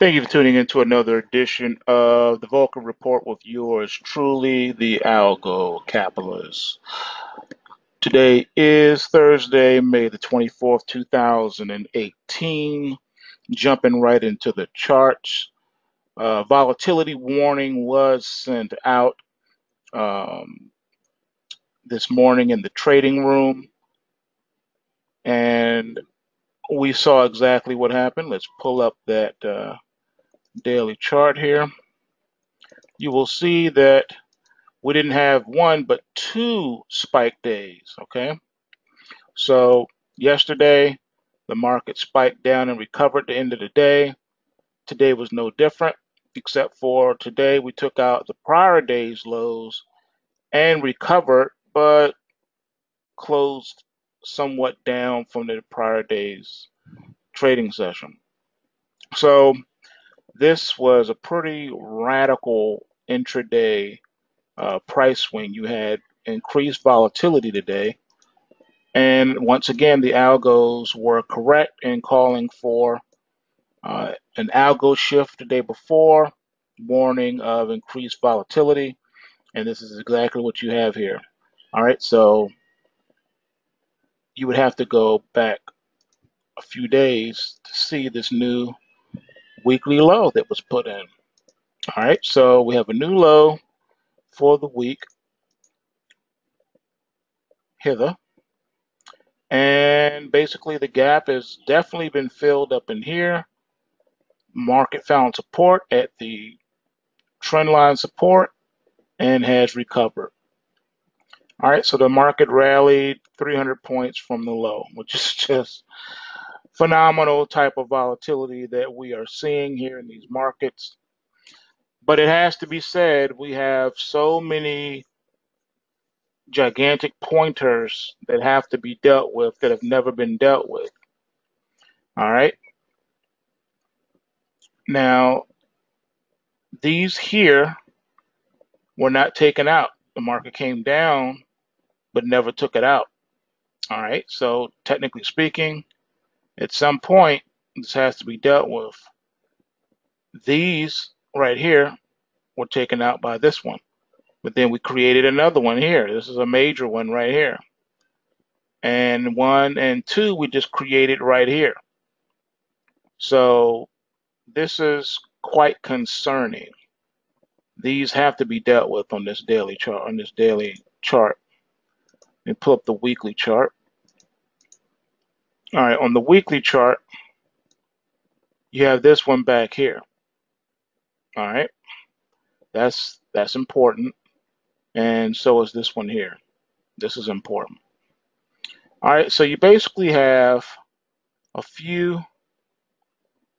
Thank you for tuning in to another edition of the Vulcan Report with yours truly, the Algo Capitalist. Today is Thursday, May the 24th, 2018. Jumping right into the charts. Volatility warning was sent out this morning in the trading room, and we saw exactly what happened. Let's pull up that daily chart here. You will see that we didn't have one but two spike days. Okay, so yesterday the market spiked down and recovered at the end of the day. Today was no different, except for today we took out the prior day's lows and recovered, but closed somewhat down from the prior day's trading session. So this was a pretty radical intraday price swing. You had increased volatility today, and once again the algos were correct in calling for an algo shift the day before, warning of increased volatility, and this is exactly what you have here. All right, so you would have to go back a few days to see this new weekly low that was put in. All right, so we have a new low for the week hither, and basically the gap has definitely been filled up in here. Market found support at the trend line support and has recovered. All right, so the market rallied 300 points from the low, which is just phenomenal type of volatility that we are seeing here in these markets. But it has to be said, we have so many gigantic pointers that have to be dealt with that have never been dealt with. All right. Now, these here were not taken out. The market came down, but never took it out. All right. So technically speaking, at some point, this has to be dealt with. These right here were taken out by this one. But then we created another one here. This is a major one right here. And 1 and 2 we just created right here. So this is quite concerning. These have to be dealt with on this daily chart. Let me pull up the weekly chart. All right, on the weekly chart, you have this one back here. All right, that's important, and so is this one here. This is important. All right, so you basically have a few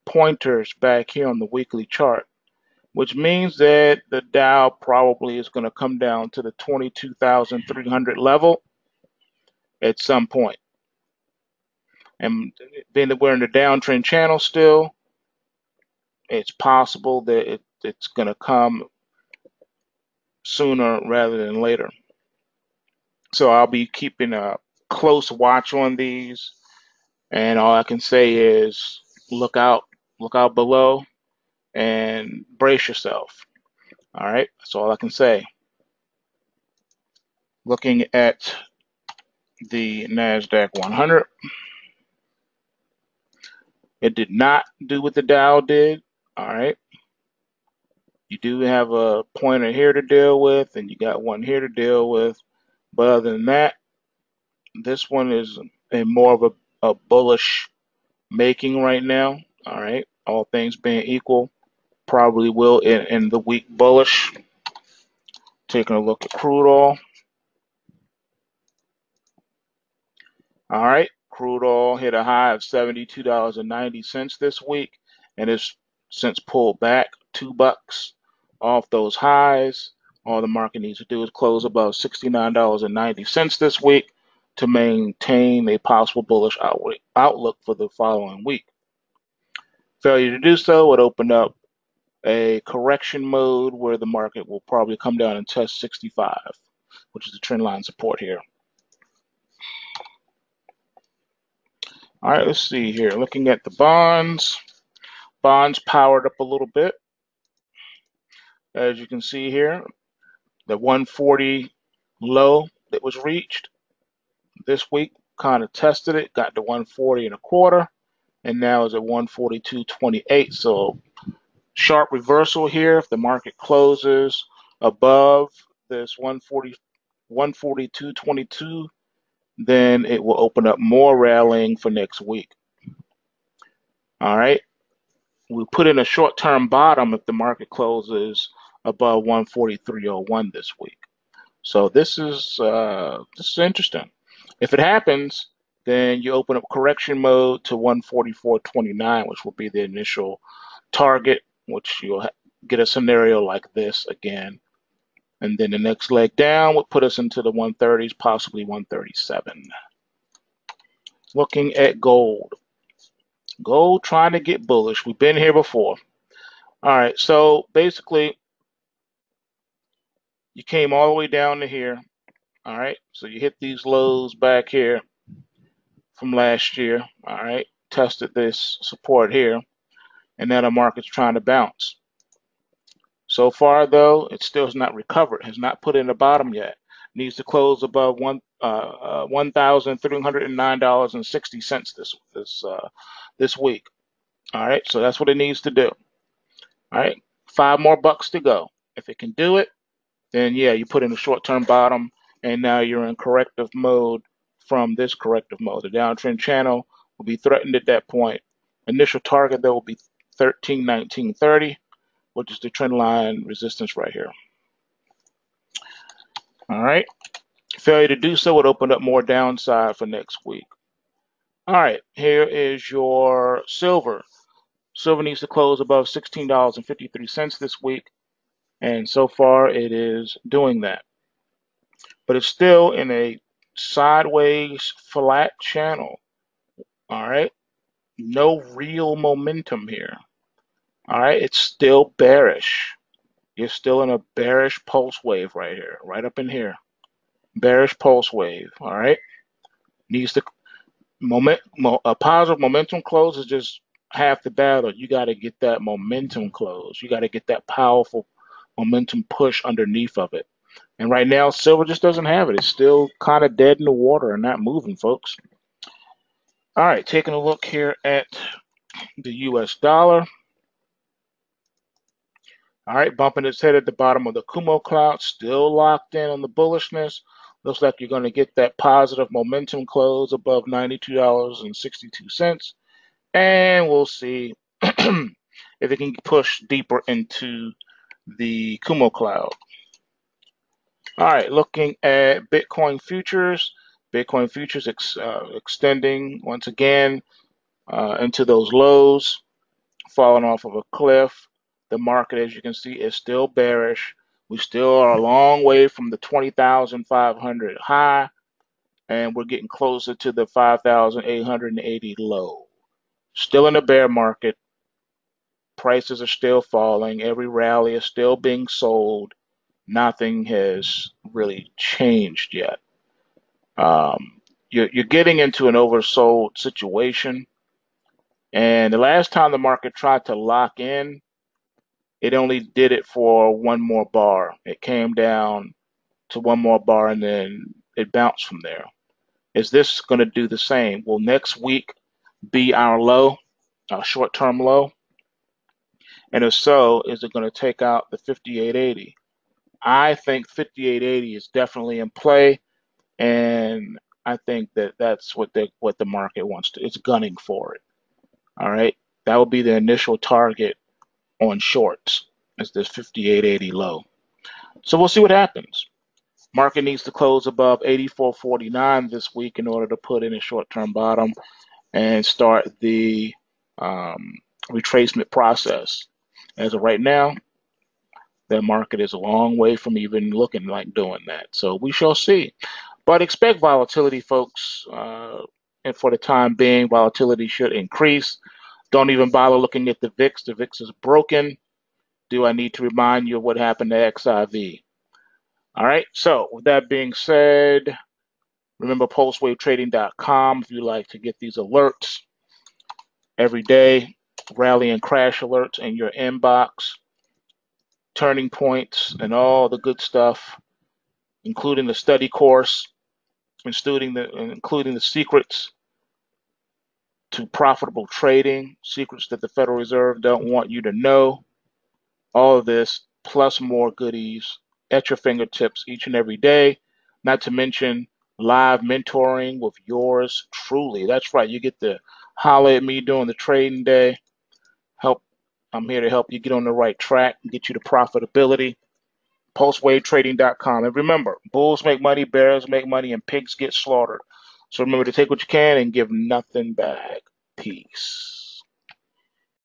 pointers back here on the weekly chart, which means that the Dow probably is going to come down to the 22,300 level at some point. And being that we're in the downtrend channel still, it's possible that it's going to come sooner rather than later. So I'll be keeping a close watch on these, and all I can say is look out below and brace yourself. All right, that's all I can say. Looking at the NASDAQ 100, it did not do what the Dow did. All right, you do have a pointer here to deal with, and you got one here to deal with, but other than that, this one is a more of a bullish making right now. All right, all things being equal, probably will in the week bullish. Taking a look at crude oil. All right, crude oil hit a high of $72.90 this week, and it's since pulled back $2 off those highs. All the market needs to do is close above $69.90 this week to maintain a possible bullish outlook for the following week. Failure to do so would open up a correction mode where the market will probably come down and test 65, which is the trend line support here. All right, let's see here. Looking at the bonds, bonds powered up a little bit. As you can see here, the 140 low that was reached this week kind of tested it, got to 140 and a quarter, and now is at 142.28. So sharp reversal here. If the market closes above this 142.22, then it will open up more rallying for next week. All right. We put in a short-term bottom if the market closes above 143.01 this week. So this is interesting. If it happens, then you open up correction mode to 144.29, which will be the initial target, which you'll get a scenario like this again. And then the next leg down would put us into the 130s, possibly 137. Looking at gold. Gold trying to get bullish. We've been here before. All right, so basically, you came all the way down to here. All right, so you hit these lows back here from last year. All right, tested this support here, and now the market's trying to bounce. So far, though, it still has not recovered, has not put in the bottom yet. Needs to close above $1,309.60 this week. All right, so that's what it needs to do. All right, $5 more to go. If it can do it, then yeah, you put in a short-term bottom, and now you're in corrective mode from this corrective mode. The downtrend channel will be threatened at that point. Initial target, though, will be 1319.30, which is the trend line resistance right here. All right. Failure to do so would open up more downside for next week. All right, here is your silver. Silver needs to close above $16.53 this week, and so far it is doing that. But it's still in a sideways flat channel. All right, no real momentum here. All right, it's still bearish. You're still in a bearish pulse wave right here, right up in here. Bearish pulse wave. All right, needs to a positive momentum close is just half the battle. You got to get that momentum close. You got to get that powerful momentum push underneath of it. And right now, silver just doesn't have it. It's still kind of dead in the water and not moving, folks. All right, taking a look here at the US dollar. All right, bumping its head at the bottom of the Kumo cloud, still locked in on the bullishness. Looks like you're going to get that positive momentum close above $92.62. And we'll see if it can push deeper into the Kumo cloud. All right, looking at Bitcoin futures. Bitcoin futures extending once again into those lows, falling off of a cliff. The market, as you can see, is still bearish. We still are a long way from the 20,500 high, and we're getting closer to the 5,880 low. Still in a bear market. Prices are still falling. Every rally is still being sold. Nothing has really changed yet. You're getting into an oversold situation. And the last time the market tried to lock in, it only did it for one more bar. It came down to one more bar and then it bounced from there. Is this going to do the same? Will next week be our low, our short-term low? And if so, is it going to take out the 5880? I think 5880 is definitely in play, and I think that that's what the market wants to. It's gunning for it. All right, that will be the initial target on shorts. It's this 5880 low. So we'll see what happens. Market needs to close above 84.49 this week in order to put in a short-term bottom and start the retracement process. As of right now, the market is a long way from even looking like doing that. So we shall see. But expect volatility, folks. And for the time being, volatility should increase. Don't even bother looking at the VIX. The VIX is broken. Do I need to remind you of what happened to XIV? All right. So with that being said, remember pulsewavetrading.com if you like to get these alerts every day rally and crash alerts in your inbox, turning points, and all the good stuff, including the study course, including the secrets to profitable trading, secrets that the Federal Reserve don't want you to know. All of this, plus more goodies at your fingertips each and every day, not to mention live mentoring with yours truly. That's right, you get to holler at me during the trading day. I'm here to help you get on the right track and get you to profitability. PulseWaveTrading.com. And remember, bulls make money, bears make money, and pigs get slaughtered. So remember to take what you can and give nothing back. Peace.